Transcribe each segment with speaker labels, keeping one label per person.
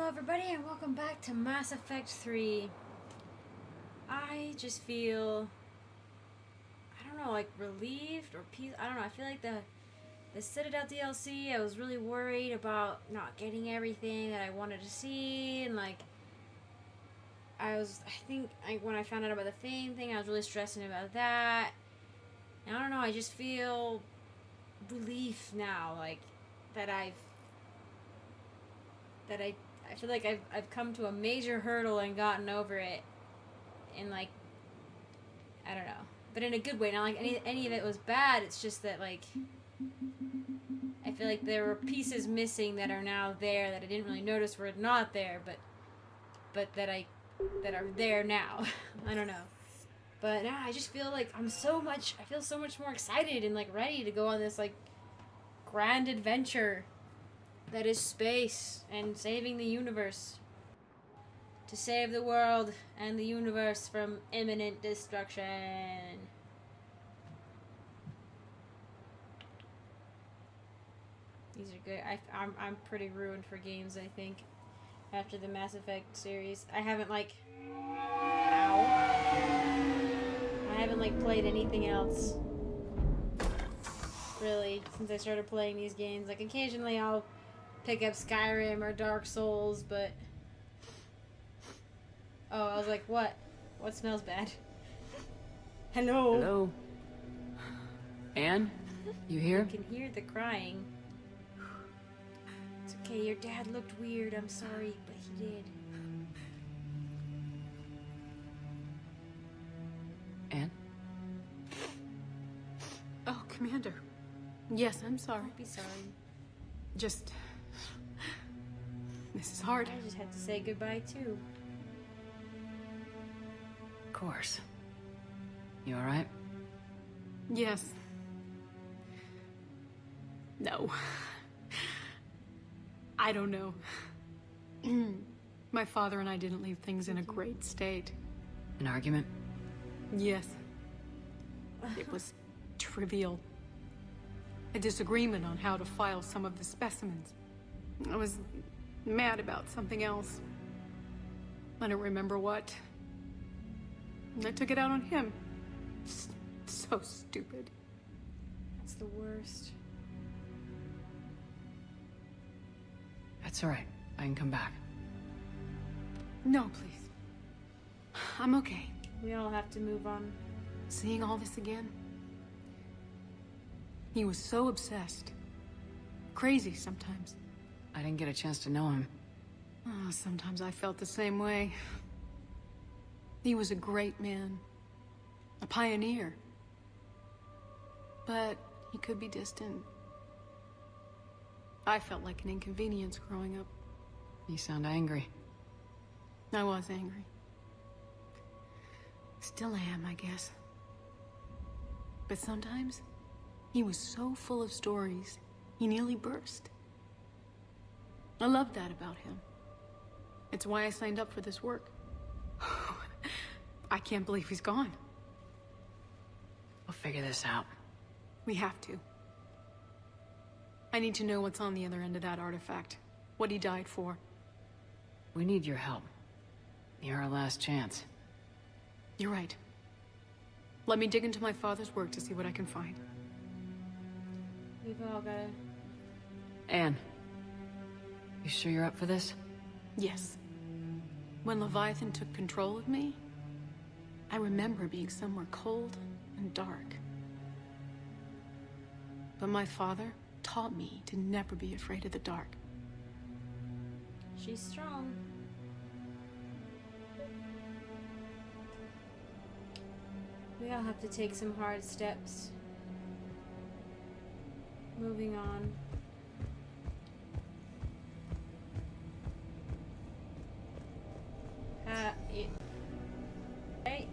Speaker 1: Hello everybody and welcome back to Mass Effect 3. I just feel, I don't know, like relieved or peace. I don't know, I feel like the Citadel DLC, I was really worried about not getting everything that I wanted to see, and like I think when I found out about the Fame thing, I was really stressing about that. And I don't know, I just feel relief now, like that I feel like I've come to a major hurdle and gotten over it, and like I don't know, but in a good way. Not like any of it was bad. It's just that like I feel like there were pieces missing that are now there that I didn't really notice were not there, but that are there now. I don't know, but now I just feel like I feel so much more excited and like ready to go on this like grand adventure that is space and saving the universe. To save the world and the universe from imminent destruction. These are good. I'm pretty ruined for games, I think, after the Mass Effect series. I haven't like played anything else really since I started playing these games. Like occasionally I'll pick up Skyrim or Dark Souls, but oh, I was like, what? What smells bad? Hello?
Speaker 2: Hello? Anne? You here?
Speaker 1: I can hear the crying. It's okay, your dad looked weird, I'm sorry, but he did.
Speaker 2: Anne?
Speaker 3: Oh, Commander. Yes, I'm sorry.
Speaker 1: Don't be sorry.
Speaker 3: Just... This is hard.
Speaker 1: I just had to say goodbye, too.
Speaker 2: Of course. You alright?
Speaker 3: Yes. No. I don't know. My father and I didn't leave things in a great state.
Speaker 2: An argument?
Speaker 3: Yes. It was trivial. A disagreement on how to file some of the specimens. I was mad about something else. I don't remember what. I took it out on him. So stupid.
Speaker 1: That's the worst.
Speaker 2: That's alright. I can come back.
Speaker 3: No, please. I'm okay.
Speaker 1: We all have to move on.
Speaker 3: Seeing all this again? He was so obsessed. Crazy sometimes.
Speaker 2: I didn't get a chance to know him.
Speaker 3: Oh, sometimes I felt the same way. He was a great man. A pioneer. But he could be distant. I felt like an inconvenience growing up.
Speaker 2: You sound angry.
Speaker 3: I was angry. Still am, I guess. But sometimes, he was so full of stories, he nearly burst. I love that about him. It's why I signed up for this work. I can't believe he's gone.
Speaker 2: We'll figure this out.
Speaker 3: We have to. I need to know what's on the other end of that artifact. What he died for.
Speaker 2: We need your help. You're our last chance.
Speaker 3: You're right. Let me dig into my father's work to see what I can find.
Speaker 1: We've all gotta...
Speaker 2: Anne. You sure you're up for this?
Speaker 3: Yes. When Leviathan took control of me, I remember being somewhere cold and dark. But my father taught me to never be afraid of the dark.
Speaker 1: She's strong. We all have to take some hard steps. Moving on. Right?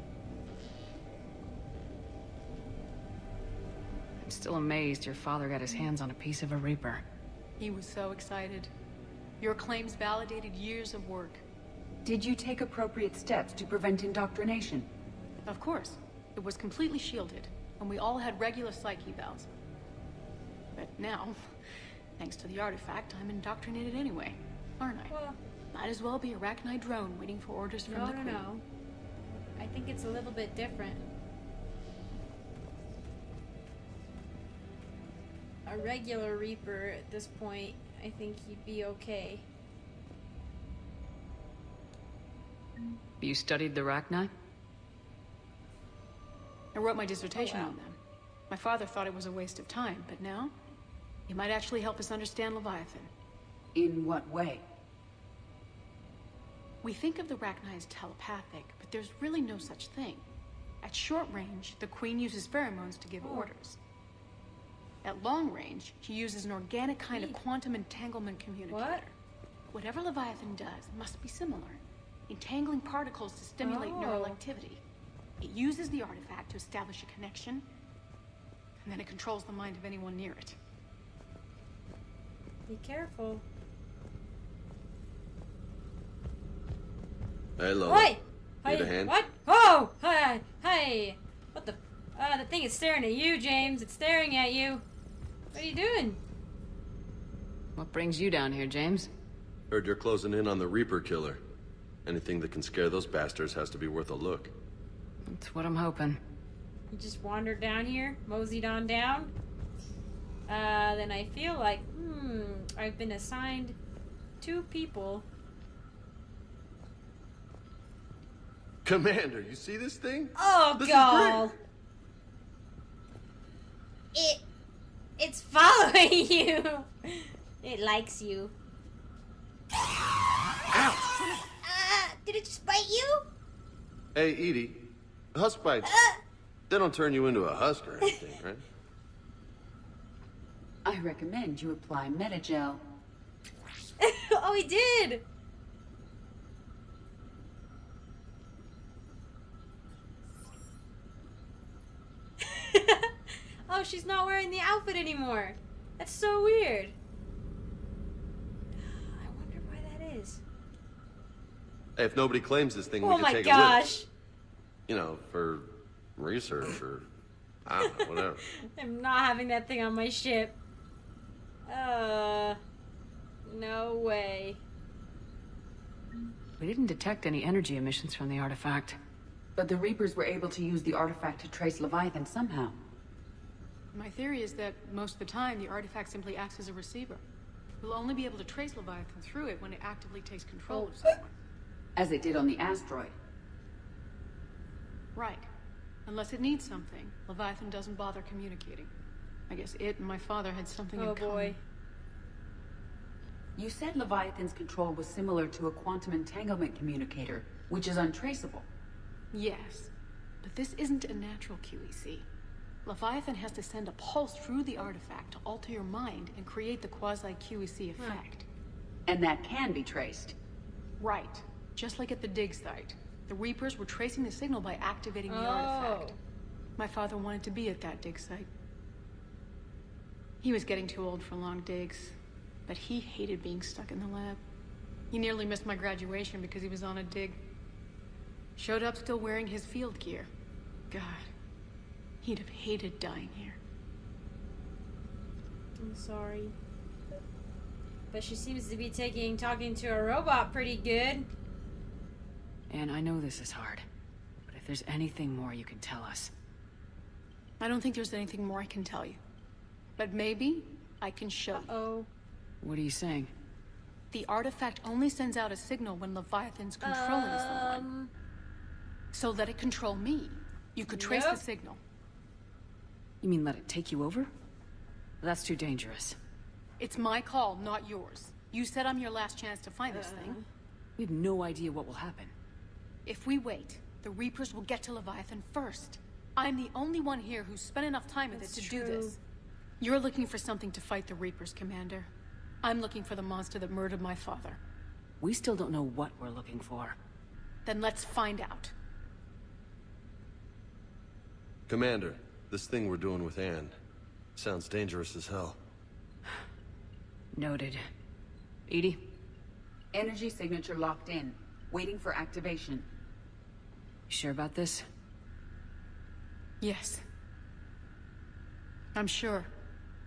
Speaker 2: I'm still amazed your father got his hands on a piece of a Reaper.
Speaker 3: He was so excited. Your claims validated years of work.
Speaker 4: Did you take appropriate steps to prevent indoctrination?
Speaker 3: Of course. It was completely shielded, and we all had regular psych evals. But now, thanks to the artifact, I'm indoctrinated anyway, aren't I?
Speaker 1: Well,
Speaker 3: I Might as well be a Arachnite drone waiting for orders from the Queen.
Speaker 1: No. I think it's a little bit different. A regular Reaper at this point, I think he'd be okay.
Speaker 2: You studied the Arachni?
Speaker 3: I wrote my dissertation
Speaker 1: wow.
Speaker 3: on them. My father thought it was a waste of time, but now, he might actually help us understand Leviathan.
Speaker 4: In what way?
Speaker 3: We think of the Arachni as telepathic, but there's really no such thing. At short range, the Queen uses pheromones to give orders. At long range, she uses an organic kind of quantum entanglement communicator.
Speaker 1: What?
Speaker 3: Whatever Leviathan does must be similar, entangling particles to stimulate neural activity. It uses the artifact to establish a connection, and then it controls the mind of anyone near it.
Speaker 1: Be careful.
Speaker 5: Hello.
Speaker 1: Oi!
Speaker 5: Need a hand?
Speaker 1: What? Oh! Hi! Hi! What the? The thing is staring at you, James. It's staring at you. What are you doing?
Speaker 2: What brings you down here, James?
Speaker 5: Heard you're closing in on the Reaper killer. Anything that can scare those bastards has to be worth a look.
Speaker 2: That's what I'm hoping.
Speaker 1: You just wandered down here, moseyed on down. Then I feel like, I've been assigned 2 people.
Speaker 5: Commander, you see this thing?
Speaker 1: Oh,
Speaker 5: This
Speaker 1: God! It's following you. It likes you.
Speaker 5: Ow!
Speaker 1: Did it just bite you?
Speaker 5: Hey, Edie. Husk bites. They don't turn you into a husk or anything, right?
Speaker 4: I recommend you apply Metagel.
Speaker 1: Oh, he did. Oh, she's not wearing the outfit anymore. That's so weird. I wonder why that is.
Speaker 5: Hey, if nobody claims this thing, we
Speaker 1: Oh
Speaker 5: can
Speaker 1: my
Speaker 5: take a
Speaker 1: gosh.
Speaker 5: look. You know, for research or I don't know, whatever.
Speaker 1: I'm not having that thing on my ship. No way.
Speaker 2: We didn't detect any energy emissions from the artifact.
Speaker 4: But the Reapers were able to use the artifact to trace Leviathan somehow.
Speaker 3: My theory is that most of the time, the artifact simply acts as a receiver. We'll only be able to trace Leviathan through it when it actively takes control of someone.
Speaker 4: As it did on the asteroid.
Speaker 3: Right. Unless it needs something, Leviathan doesn't bother communicating. I guess it and my father had something in
Speaker 1: Oh
Speaker 3: common.
Speaker 1: boy.
Speaker 4: You said Leviathan's control was similar to a quantum entanglement communicator, which is untraceable.
Speaker 3: Yes, but this isn't a natural QEC. Leviathan has to send a pulse through the artifact to alter your mind and create the quasi-QEC effect.
Speaker 4: And that can be traced.
Speaker 3: Right. Just like at the dig site. The Reapers were tracing the signal by activating the artifact. My father wanted to be at that dig site. He was getting too old for long digs, but he hated being stuck in the lab. He nearly missed my graduation because he was on a dig. Showed up still wearing his field gear. God, he'd have hated dying here.
Speaker 1: I'm sorry. But she seems to be talking to a robot pretty good.
Speaker 2: And I know this is hard, but if there's anything more you can tell us.
Speaker 3: I don't think there's anything more I can tell you. But maybe I can show you.
Speaker 1: Oh.
Speaker 2: What are you saying?
Speaker 3: The artifact only sends out a signal when Leviathan's controlling someone. So let it control me. You could trace the signal.
Speaker 2: You mean let it take you over? That's too dangerous.
Speaker 3: It's my call, not yours. You said I'm your last chance to find this thing.
Speaker 2: We have no idea what will happen.
Speaker 3: If we wait, the Reapers will get to Leviathan first. I'm the only one here who's spent enough time with it to do this. You're looking for something to fight the Reapers, Commander. I'm looking for the monster that murdered my father.
Speaker 2: We still don't know what we're looking for.
Speaker 3: Then let's find out.
Speaker 5: Commander, this thing we're doing with Anne sounds dangerous as hell.
Speaker 2: Noted. Edie?
Speaker 4: Energy signature locked in, waiting for activation.
Speaker 2: You sure about this?
Speaker 3: Yes. I'm sure.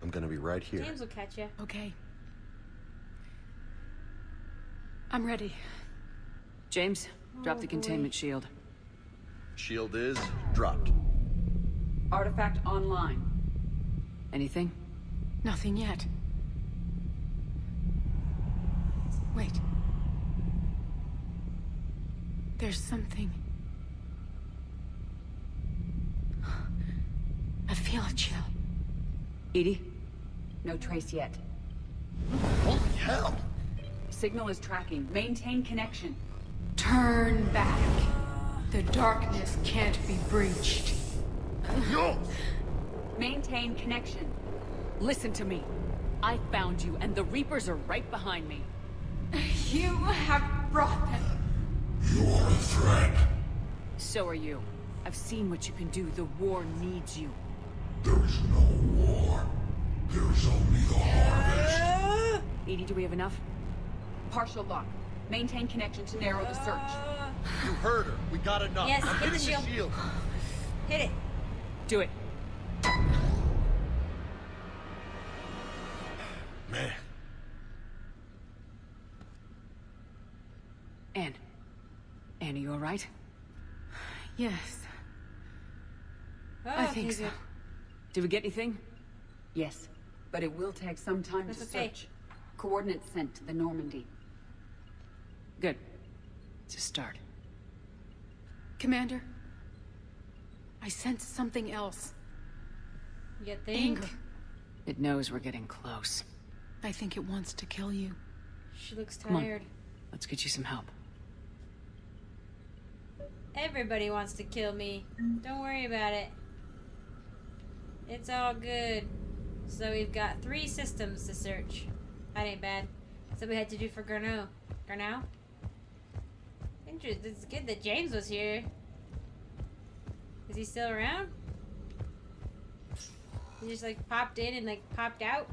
Speaker 5: I'm gonna be right here.
Speaker 1: James will catch you.
Speaker 3: Okay. I'm ready.
Speaker 2: James, drop
Speaker 1: Oh,
Speaker 2: the
Speaker 1: boy.
Speaker 2: containment shield.
Speaker 5: Shield is dropped.
Speaker 4: Artifact online.
Speaker 2: Anything?
Speaker 3: Nothing yet. Wait. There's something. I feel a chill.
Speaker 2: Edie?
Speaker 4: No trace yet.
Speaker 5: Holy hell!
Speaker 4: Signal is tracking. Maintain connection.
Speaker 3: Turn back. The darkness can't be breached.
Speaker 5: No!
Speaker 4: Maintain connection.
Speaker 2: Listen to me. I found you, and the Reapers are right behind me.
Speaker 3: You have brought them.
Speaker 6: You are a threat.
Speaker 2: So are you. I've seen what you can do. The war needs you.
Speaker 6: There is no war. There is only the harvest.
Speaker 2: Edie, do we have enough?
Speaker 4: Partial lock. Maintain connection to narrow the search.
Speaker 5: You heard her. We got enough.
Speaker 1: Yes,
Speaker 5: I'm
Speaker 1: hit the
Speaker 5: hitting
Speaker 1: shield. Hit it.
Speaker 2: Do it.
Speaker 5: Man.
Speaker 2: Anne, are you alright?
Speaker 3: Yes.
Speaker 1: Oh,
Speaker 3: I think
Speaker 1: okay,
Speaker 3: so.
Speaker 1: good.
Speaker 2: Did we get anything?
Speaker 4: Yes, but it will take some time
Speaker 1: That's
Speaker 4: to
Speaker 1: okay.
Speaker 4: search. Coordinates sent to the Normandy.
Speaker 2: Good. It's a start.
Speaker 3: Commander, I sense something else.
Speaker 1: You think?
Speaker 3: Anger.
Speaker 2: It knows we're getting close.
Speaker 3: I think it wants to kill you.
Speaker 1: She looks
Speaker 2: Come on.
Speaker 1: tired.
Speaker 2: Let's get you some help.
Speaker 1: Everybody wants to kill me. Don't worry about it. It's all good. So we've got 3 systems to search. That ain't bad. That's what we had to do for Garneau. Garneau? Interesting. It's good that James was here. Is he still around? He just like popped in and like popped out?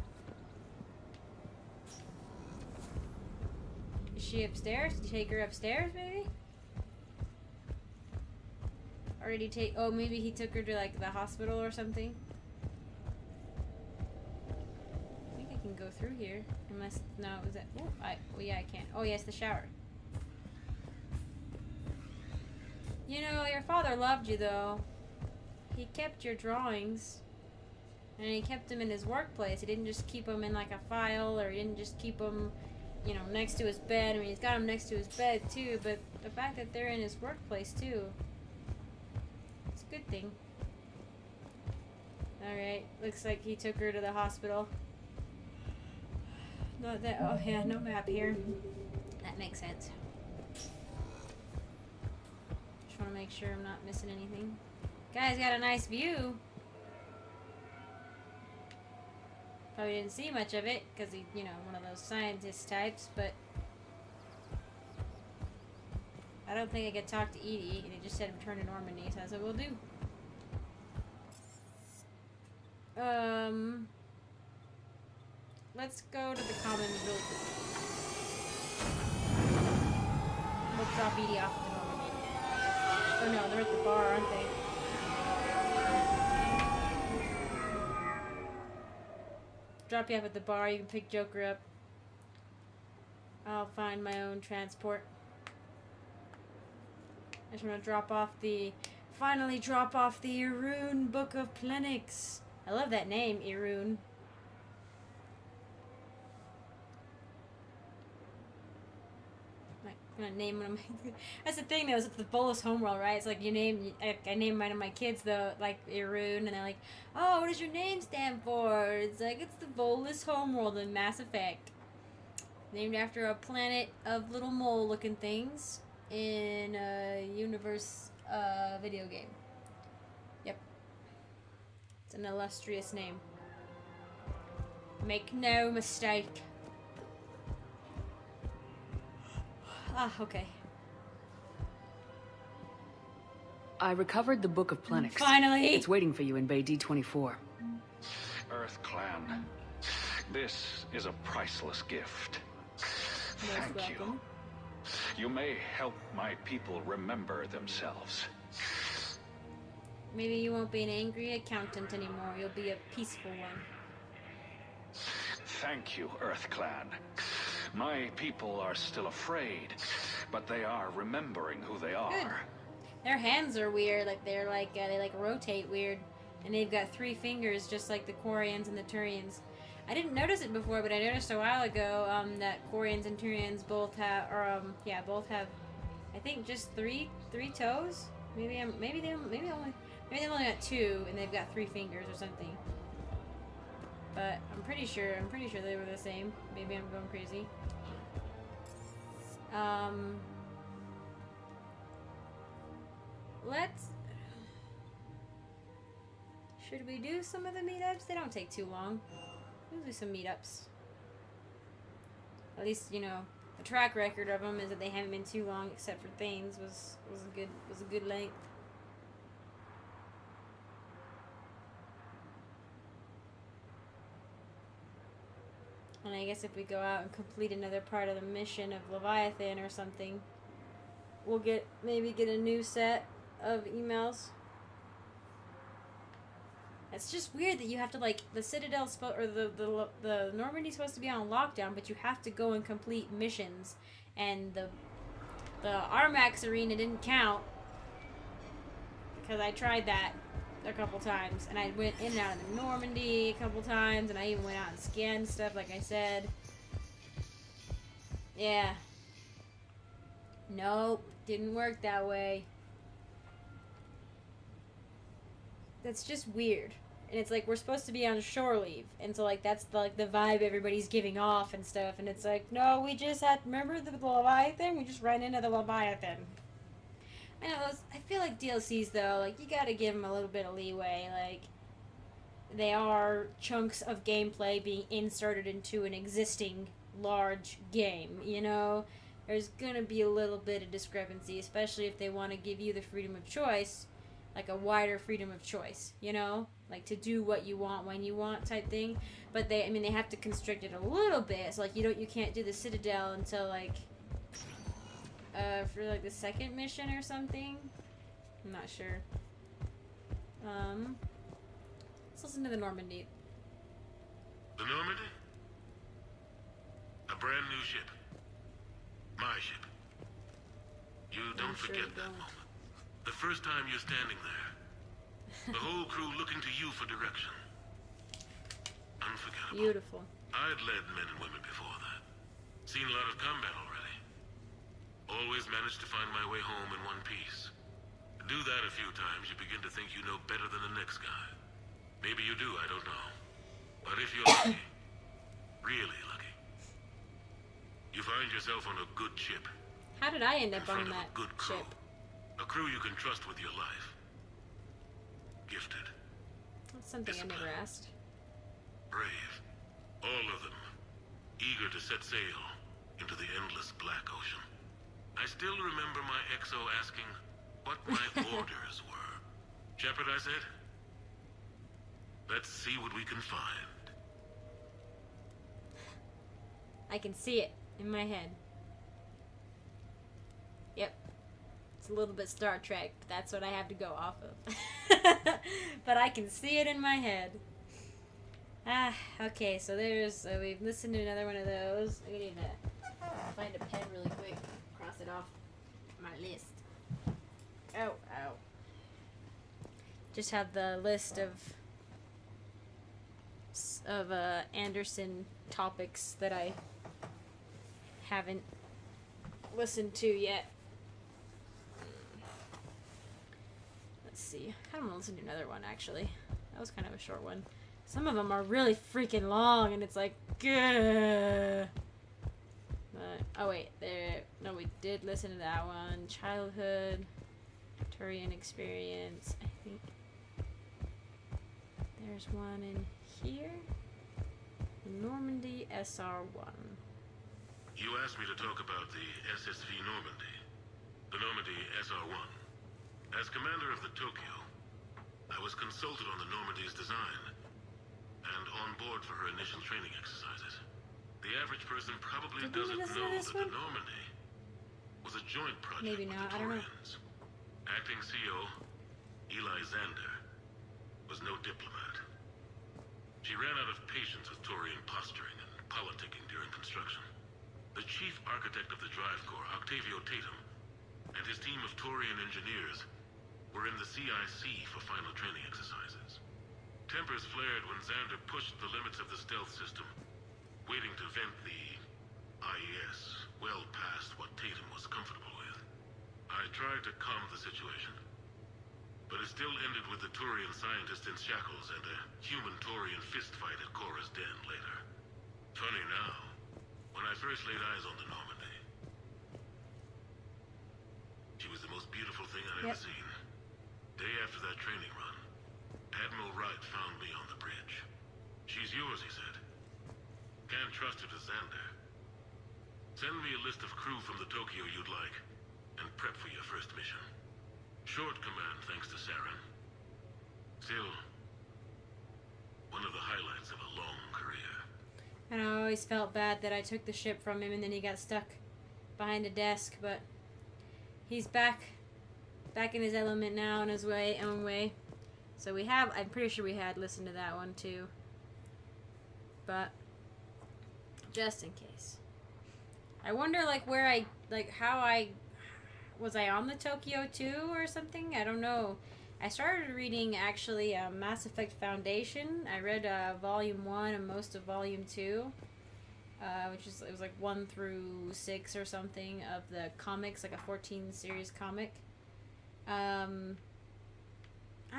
Speaker 1: Is she upstairs? Did you take her upstairs maybe? Or did he take... Oh, maybe he took her to, like, the hospital or something? I think I can go through here. Unless... No, was that... Oh, oh, yeah, I can't. Oh, yes, the shower. You know, your father loved you, though. He kept your drawings. And he kept them in his workplace. He didn't just keep them in, like, a file. Or he didn't just keep them, you know, next to his bed. I mean, he's got them next to his bed, too. But the fact that they're in his workplace, too... Good thing. Alright, looks like he took her to the hospital. Not that. Oh, yeah, no map here. That makes sense. Just want to make sure I'm not missing anything. Guy's got a nice view. Probably didn't see much of it because he, you know, one of those scientist types, but I don't think I could talk to Edie, and he just said return to Normandy, so that's what we'll do. Let's go to the commons really quick. We'll drop Edie off at the Normandy. Oh no, they're at the bar, aren't they? Drop you off at the bar, you can pick Joker up. I'll find my own transport. I just want to finally drop off the Irune Book of Plenix. I love that name, Irune. I'm gonna name one of my... That's the thing though, it's the Bolus homeworld, right? It's like you name... I name one of my kids though, like Irune, and they're like, oh, what does your name stand for? It's like, it's the Bolus homeworld in Mass Effect. Named after a planet of little mole looking things in a universe video game. Yep. It's an illustrious name. Make no mistake. Ah, okay.
Speaker 2: I recovered the Book of Plenix.
Speaker 1: Finally!
Speaker 2: It's waiting for you in Bay D24.
Speaker 7: Earth Clan, this is a priceless gift.
Speaker 1: Most
Speaker 7: Thank you.
Speaker 1: welcome.
Speaker 7: You may help my people remember themselves.
Speaker 1: Maybe you won't be an angry accountant anymore. You'll be a peaceful one.
Speaker 7: Thank you, Earth Clan. My people are still afraid, but they are remembering who they are.
Speaker 1: Good. Their hands are weird. Like they rotate weird, and they've got 3 fingers, just like the Quarians and the Turians. I didn't notice it before, but I noticed a while ago that Quarians and Turians both have, both have, I think just three toes. Maybe they only got 2, and they've got 3 fingers or something. But I'm pretty sure they were the same. Maybe I'm going crazy. Should we do some of the meetups? They don't take too long. We'll do some meetups. At least, you know, the track record of them is that they haven't been too long, except for Thanes was a good length. And I guess if we go out and complete another part of the mission of Leviathan or something, we'll maybe get a new set of emails. It's just weird that you have to, like, the Citadel's or the Normandy's supposed to be on lockdown, but you have to go and complete missions, and the Armax arena didn't count because I tried that a couple times, and I went in and out of the Normandy a couple times, and I even went out and scanned stuff, like I said. Yeah. Nope, didn't work that way. That's just weird. And it's like, we're supposed to be on shore leave, and so, like, that's the vibe everybody's giving off and stuff, and it's like, no, we just had, remember the Leviathan? We just ran into the Leviathan. I know, I feel like DLCs, though, like, you gotta give them a little bit of leeway, like, they are chunks of gameplay being inserted into an existing large game, you know? There's gonna be a little bit of discrepancy, especially if they want to give you the freedom of choice, like a wider freedom of choice, you know? Like, to do what you want when you want type thing. But they have to constrict it a little bit, so, like, you can't do the Citadel until, like, for, like, the second mission or something. I'm not sure. Let's listen to the Normandy.
Speaker 6: The Normandy? A brand new ship. My ship. You don't forget that moment. The first time you're standing there. The whole crew looking to you for direction. Unforgettable.
Speaker 1: Beautiful.
Speaker 6: I'd led men and women before that. Seen a lot of combat already. Always managed to find my way home in one piece. Do that a few times, you begin to think you know better than the next guy. Maybe you do, I don't know. But if you're lucky, really lucky, you find yourself on a good ship.
Speaker 1: How did I end up
Speaker 6: in front
Speaker 1: on
Speaker 6: of
Speaker 1: that
Speaker 6: a good crew.
Speaker 1: ship?
Speaker 6: A crew you can trust with your life. Gifted.
Speaker 1: That's something I never asked.
Speaker 6: Brave. All of them. Eager to set sail into the endless black ocean. I still remember my XO asking what my orders were. Shepard, I said. Let's see what we can find.
Speaker 1: I can see it in my head. Yep. It's a little bit Star Trek, but that's what I have to go off of. But I can see it in my head. Okay, so we've listened to another one of those. We need to find a pen really quick. Cross it off my list. Oh. Just have the list of Anderson topics that I haven't listened to yet. Let's see. I don't want to listen to another one, actually. That was kind of a short one. Some of them are really freaking long, and it's like, gah. Oh wait, we did listen to that one. Childhood, Turian experience. I think there's one in here. Normandy SR1.
Speaker 6: You asked me to talk about the SSV Normandy. The Normandy SR1. As commander of the Tokyo, I was consulted on the Normandy's design and on board for her initial training exercises. The average person probably doesn't know that the Normandy was a joint project
Speaker 1: Maybe not,
Speaker 6: with the
Speaker 1: I don't know.
Speaker 6: Turians. Acting CO, Eli Xander, was no diplomat. She ran out of patience with Turian posturing and politicking during construction. The chief architect of the Drive Corps, Octavio Tatum, and his team of Taurian engineers were in the CIC for final training exercises. Tempers flared when Xander pushed the limits of the stealth system, waiting to vent the IES well past what Tatum was comfortable with. I tried to calm the situation, but it still ended with the Taurian scientist in shackles and a human Taurian fistfight at Korra's den later. Funny now, when I first laid eyes on the Normandy, she was the most beautiful thing I'd ever seen. Day after that training run, Admiral Wright found me on the bridge. She's yours, he said. Can't trust her to Xander. Send me a list of crew from the Tokyo you'd like, and prep for your first mission. Short command thanks to Saren. Still, one of the highlights of a long career.
Speaker 1: And I always felt bad that I took the ship from him and then he got stuck behind a desk, but he's back in his element now in his own way. So we have, I'm pretty sure we had listened to that one too. But just in case. I wonder was I on the Tokyo 2 or something? I don't know. I started reading actually Mass Effect Foundation. I read Volume 1 and most of Volume 2. It was like 1 through 6 or something of the comics, like a 14 series comic. I'm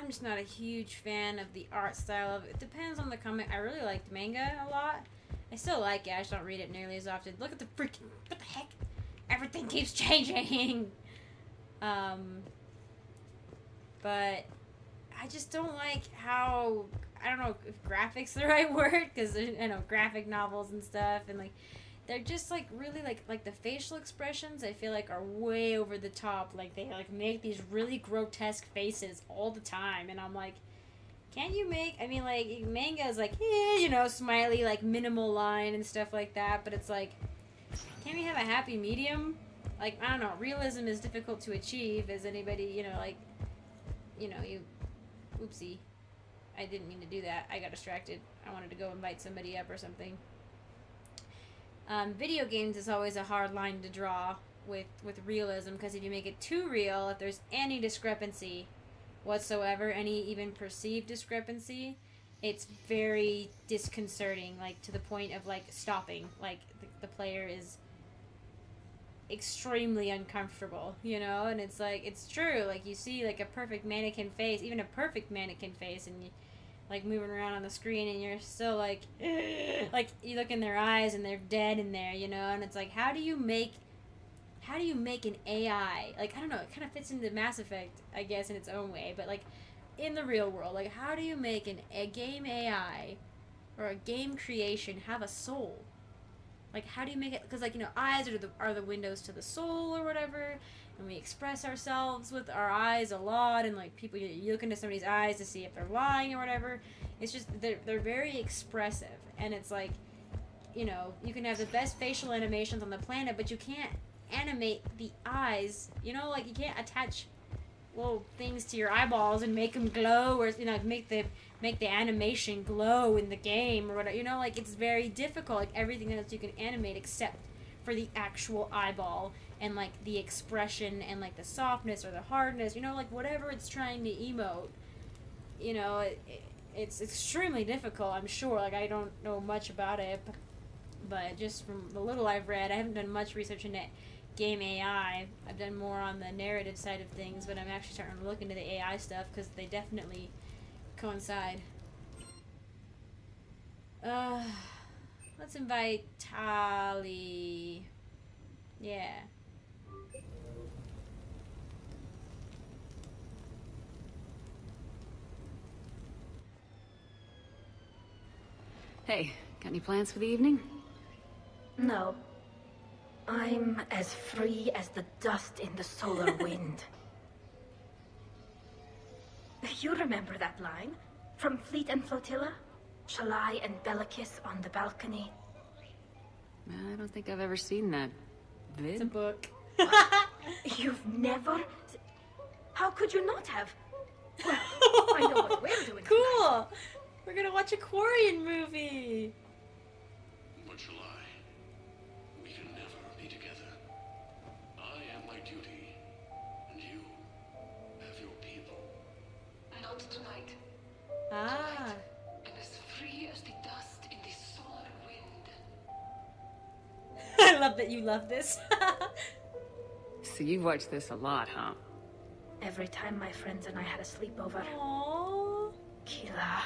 Speaker 1: just not a huge fan of the art style of it. It depends on the comic. I really liked manga a lot. I still like it, I just don't read it nearly as often. Look at the freaking, what the heck? Everything keeps changing! But I just don't like how, I don't know if graphic's the right word, because I know graphic novels and stuff, and like, they're just like really like the facial expressions I feel like are way over the top. Like they like make these really grotesque faces all the time, and I'm like, can't you make, I mean like manga is like, you know, smiley, like minimal line and stuff like that, but it's like, can't we have a happy medium? Like, I don't know, realism is difficult to achieve, as anybody, you know, like, you know, oopsie, I didn't mean to do that, I got distracted, I wanted to go invite somebody up or something. Video games is always a hard line to draw with realism, because if you make it too real, if there's any discrepancy whatsoever, any even perceived discrepancy, it's very disconcerting, like to the point of like stopping, like the player is extremely uncomfortable, you know, and it's like, it's true, like you see like a perfect mannequin face, even a perfect mannequin face, and you like moving around on the screen and you're still like like you look in their eyes and they're dead in there, you know, and it's like, how do you make an AI, like, I don't know, it kind of fits into Mass Effect, I guess, in its own way, but like in the real world, like how do you make a game AI or a game creation have a soul? Like, how do you make it, because like, you know, eyes are the windows to the soul or whatever, and we express ourselves with our eyes a lot, and like people, you look into somebody's eyes to see if they're lying or whatever. It's just, they're very expressive, and it's like, you know, you can have the best facial animations on the planet, but you can't animate the eyes, you know, like you can't attach little things to your eyeballs and make them glow, or, you know, make the animation glow in the game or whatever, you know, like it's very difficult, like everything else you can animate except for the actual eyeball and like the expression and like the softness or the hardness, you know, like whatever it's trying to emote, you know, it's extremely difficult, I'm sure. Like, I don't know much about it, but just from the little I've read, I haven't done much research into game AI. I've done more on the narrative side of things, but I'm actually starting to look into the AI stuff because they definitely coincide. Let's invite Tali. Yeah.
Speaker 2: Hey, got any plans for the evening?
Speaker 8: No. I'm as free as the dust in the solar wind. You remember that line? From Fleet and Flotilla? Shalai and Bellicus on the balcony?
Speaker 2: I don't think I've ever seen that vid.
Speaker 1: It's a book.
Speaker 8: You've never... How could you not have? Well, I know what we're doing
Speaker 1: Cool!
Speaker 8: tonight.
Speaker 1: We're gonna watch a Quarian movie!
Speaker 6: What shall I? We can never
Speaker 1: love that you love this.
Speaker 2: So you've watched this a lot, huh?
Speaker 8: Every time my friends and I had a sleepover.
Speaker 1: Aww.
Speaker 8: Kila.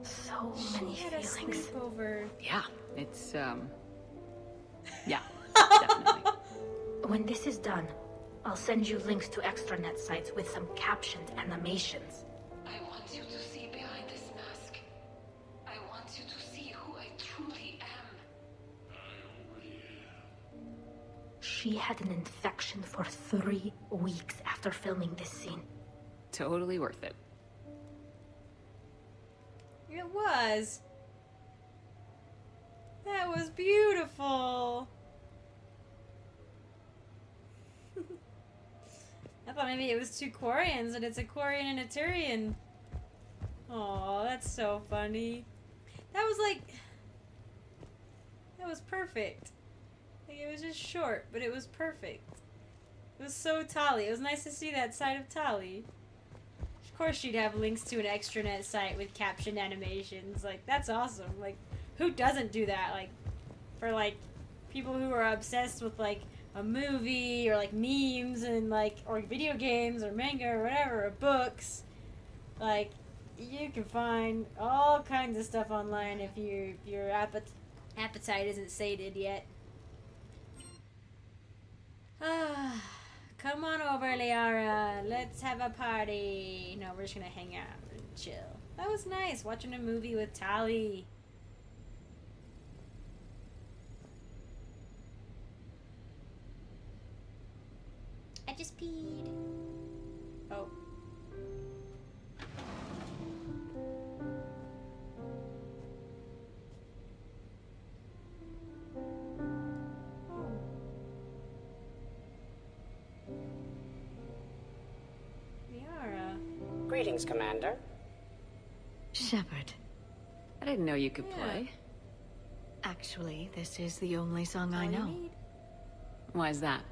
Speaker 8: So many
Speaker 1: She had a
Speaker 8: feelings.
Speaker 1: sleepover.
Speaker 2: Yeah, it's, yeah, definitely.
Speaker 8: When this is done, I'll send you links to extranet sites with some captioned animations.
Speaker 4: I want you to see behind this mask. I want you to see who I truly am.
Speaker 8: She had an infection for 3 weeks after filming this scene.
Speaker 2: Totally worth it.
Speaker 1: It was. That was beautiful. I thought maybe it was two Quarians, and it's a Quarian and a Turian. Oh, that's so funny. That was like... That was perfect. Like, it was just short, but it was perfect. It was so Tali. It was nice to see that side of Tali. Of course she'd have links to an extranet site with captioned animations. Like, that's awesome. Like, who doesn't do that? Like, for, like, people who are obsessed with, like, a movie or, like, memes and, like, or video games or manga or whatever, or books. Like, you can find all kinds of stuff online if your appetite isn't sated yet. Come on over, Liara. Let's have a party. No, we're just gonna hang out and chill. That was nice, watching a movie with Tali. I just peed. Oh. Liara.
Speaker 9: Greetings, Commander.
Speaker 10: Shepard.
Speaker 2: I didn't know you could
Speaker 1: Yeah.
Speaker 2: play.
Speaker 10: Actually, this is the only song I
Speaker 1: All you
Speaker 10: know.
Speaker 1: need.
Speaker 2: Why is that?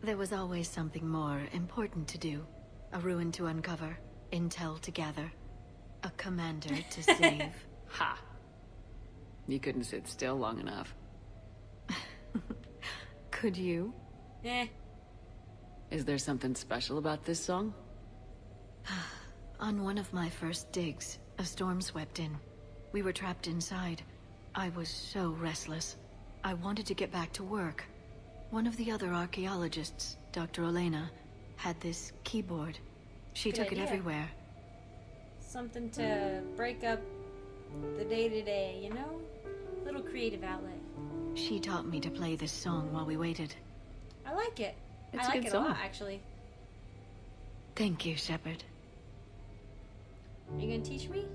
Speaker 10: There was always something more important to do. A ruin to uncover, intel to gather, a commander to save.
Speaker 2: Ha! You couldn't sit still long enough.
Speaker 10: Could you?
Speaker 1: Eh.
Speaker 2: Is there something special about this song?
Speaker 10: On one of my first digs, a storm swept in. We were trapped inside. I was so restless. I wanted to get back to work. One of the other archaeologists, Dr. Elena, had this keyboard. She
Speaker 1: Good
Speaker 10: took
Speaker 1: idea.
Speaker 10: it everywhere.
Speaker 1: Something to break up the day-to-day, you know? Little creative outlet.
Speaker 10: She taught me to play this song while we waited.
Speaker 1: I like it.
Speaker 2: It's
Speaker 1: I
Speaker 2: a
Speaker 1: like
Speaker 2: good
Speaker 1: it
Speaker 2: song.
Speaker 1: a lot, actually.
Speaker 10: Thank you, Shepard.
Speaker 1: Are you gonna teach me?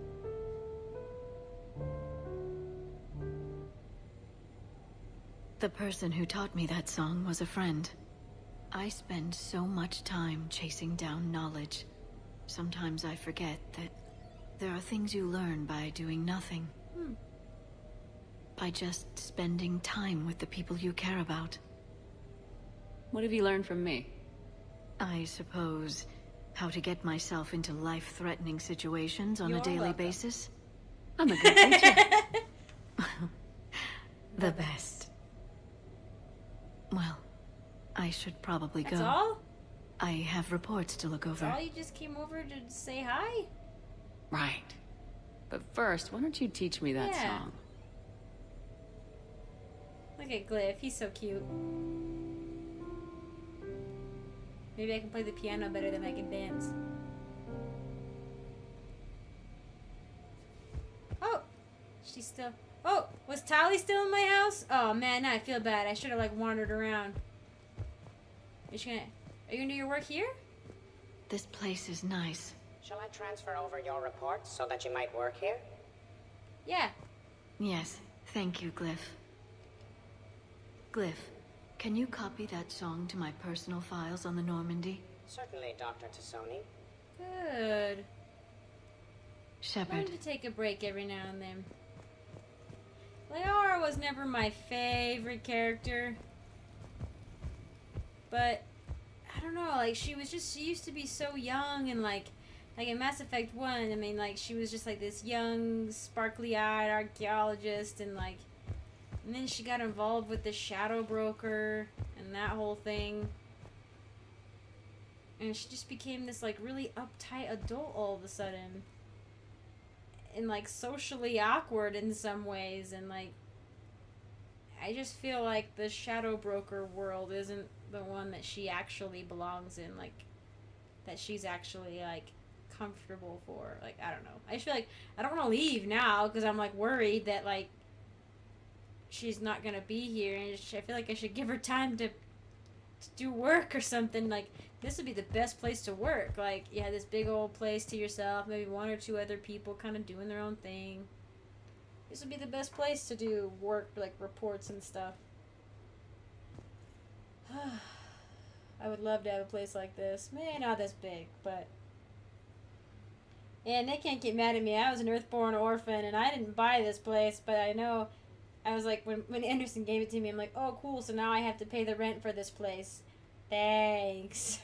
Speaker 10: The person who taught me that song was a friend. I spend so much time chasing down knowledge. Sometimes I forget that there are things you learn by doing nothing. By just spending time with the people you care about.
Speaker 2: What have you learned from me?
Speaker 10: I suppose how to get myself into life-threatening situations on
Speaker 1: You're
Speaker 10: a daily
Speaker 1: welcome.
Speaker 10: basis.
Speaker 2: I'm a good teacher.
Speaker 10: The best. Well, I should probably
Speaker 1: That's
Speaker 10: go.
Speaker 1: all?
Speaker 10: I have reports to look
Speaker 1: That's
Speaker 10: over.
Speaker 1: all? You just came over to say hi?
Speaker 2: Right. But first, why don't you teach me that
Speaker 1: Yeah.
Speaker 2: song?
Speaker 1: Look at Glyph, he's so cute. Maybe I can play the piano better than I can dance. Oh! She's still... Oh! Was Tali still in my house? Oh man, now I feel bad. I should have like wandered around. Are you gonna do your work here?
Speaker 10: This place is nice.
Speaker 9: Shall I transfer over your reports so that you might work here?
Speaker 1: Yeah.
Speaker 10: Yes, thank you, Glyph. Glyph, can you copy that song to my personal files on the Normandy?
Speaker 9: Certainly, Dr. Tassoni.
Speaker 1: Good. Learn
Speaker 10: Shepard,
Speaker 1: to take a break every now and then. Liara was never my favorite character. But, I don't know, like, she used to be so young and, like in Mass Effect 1, I mean, like, she was just, like, this young, sparkly-eyed archaeologist and, like, And then she got involved with the shadow broker and that whole thing. And she just became this, like, really uptight adult all of a sudden. And, like, socially awkward in some ways. And, like, I just feel like the shadow broker world isn't the one that she actually belongs in. Like, that she's actually, like, comfortable for. Like, I don't know. I just feel like I don't want to leave now because I'm, like, worried that, like, she's not going to be here. And I feel like I should give her time to do work or something. Like, this would be the best place to work. Like, you had this big old place to yourself, maybe one or two other people kind of doing their own thing. This would be the best place to do work, like reports and stuff. I would love to have a place like this. Maybe not this big, but... And they can't get mad at me. I was an Earthborn orphan, and I didn't buy this place, but I know... I was like, when Anderson gave it to me, I'm like, oh, cool, so now I have to pay the rent for this place. Thanks.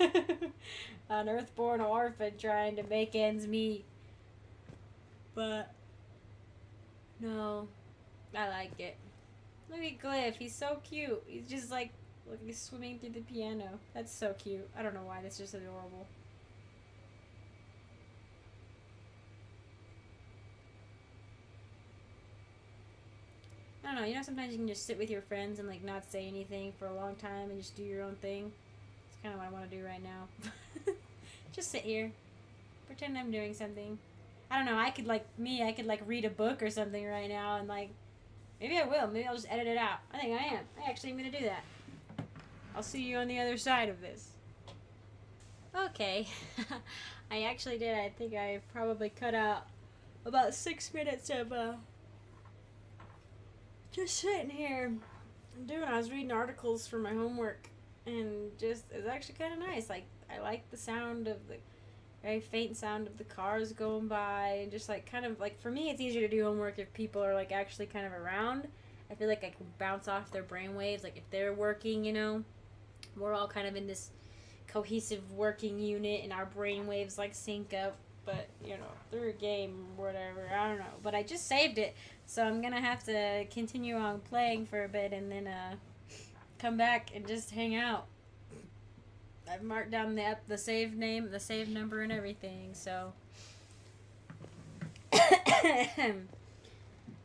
Speaker 1: An Earthborn orphan trying to make ends meet. But... No, I like it. Look at Glyph, he's so cute. He's just like, look, he's swimming through the piano. That's so cute. I don't know why, that's just adorable. I don't know, you know sometimes you can just sit with your friends and like not say anything for a long time and just do your own thing? It's kind of what I want to do right now. Just sit here. Pretend I'm doing something. I don't know, I could like read a book or something right now and like, maybe I will, maybe I'll just edit it out. I think I am. I actually am going to do that. I'll see you on the other side of this. Okay. I actually did. I think I probably cut out about 6 minutes of just sitting here I was reading articles for my homework and just, it's actually kind of nice. Like, I like the sound of the very faint sound of the cars going by, and just like kind of like, for me it's easier to do homework if people are like actually kind of around. I feel like I can bounce off their brainwaves, like if they're working, you know, we're all kind of in this cohesive working unit and our brainwaves like sync up. But you know, through a game or whatever, I don't know, but I just saved it, so I'm gonna have to continue on playing for a bit and then come back and just hang out. I've marked down the save name, the save number, and everything, so.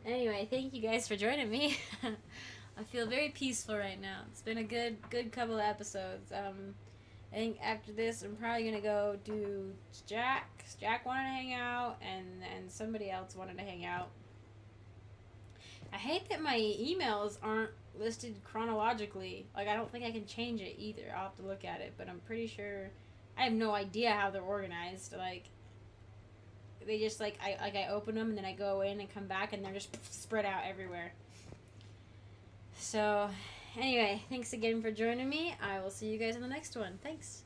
Speaker 1: Anyway, thank you guys for joining me. I feel very peaceful right now. It's been a good couple of episodes. I think after this, I'm probably gonna go do Jack. Jack wanted to hang out, and somebody else wanted to hang out. I hate that my emails aren't listed chronologically. Like, I don't think I can change it either. I'll have to look at it, but I'm pretty sure, I have no idea how they're organized. Like, they just like I open them and then I go in and come back and they're just spread out everywhere. So anyway, thanks again for joining me. I will see you guys in the next one. Thanks.